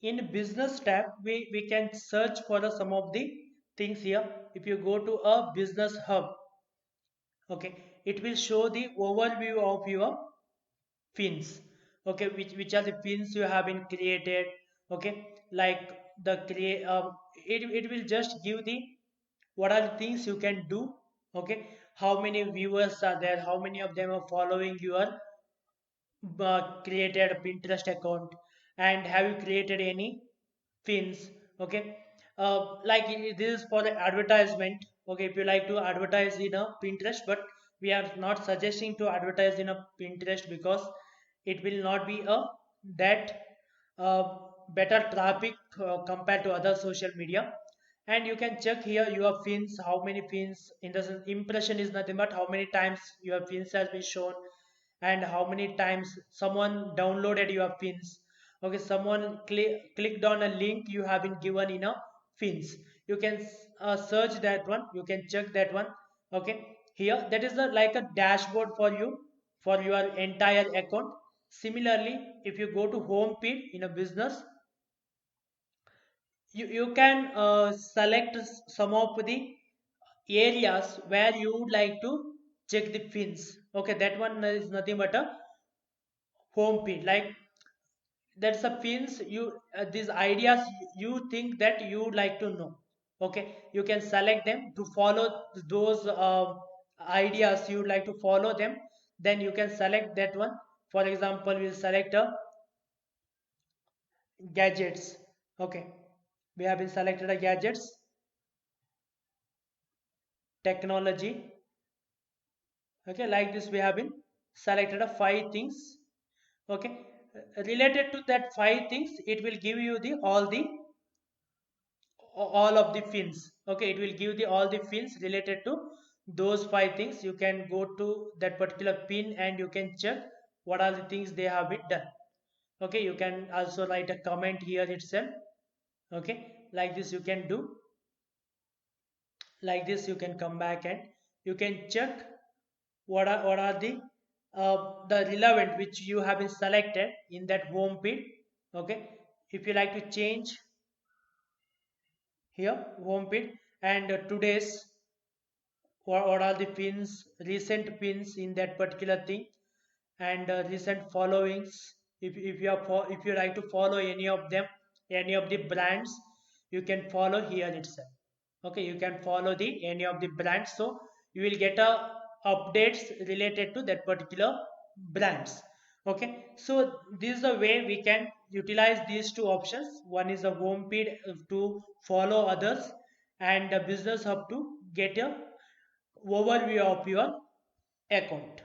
in business tab, we can search for the some of the things here. If you go to a business hub, okay, it will show the overview of your fins, okay, which are the fins you have been created, okay, like the create it will just give the what are the things you can do, okay, how many viewers are there, how many of them are following your created Pinterest account, and have you created any fins, okay, like this is for the advertisement, okay, if you like to advertise in a Pinterest, but we are not suggesting to advertise in a Pinterest because it will not be a that uh, better traffic compared to other social media. And you can check here your fins, how many fins, in the sense impression is nothing but how many times your fins has been shown, and how many times someone downloaded your fins, okay, someone clicked on a link you have been given in a fins. You can search that one, you can check that one, okay. Here that is like a dashboard for you for your entire account. Similarly, if you go to home feed in a business, you can select some of the areas where you would like to check the fins, okay, that one is nothing but a home feed, like that's a fins you these ideas you think that you would like to know, okay, you can select them to follow those ideas you would like to follow them, then you can select that one. For example, we'll select a gadgets, okay, we have been selected a gadgets, technology, okay, like this we have been selected a five things, okay. Related to that five things, it will give you the all of the fins, okay, it will give the all the fins related to those five things. You can go to that particular pin and you can check what are the things they have been done, okay. You can also write a comment here itself, okay, like this you can do, like this you can come back and you can check what are the relevant which you have been selected in that home page, okay. If you like to change here home page and today's what are the pins, recent pins in that particular thing, and recent followings, if you are if you like to follow any of them, any of the brands, you can follow here itself, okay, you can follow the any of the brands, so you will get a updates related to that particular brands, okay. So this is the way we can utilize these two options. One is a home feed to follow others, and a business hub to get a overview of your account.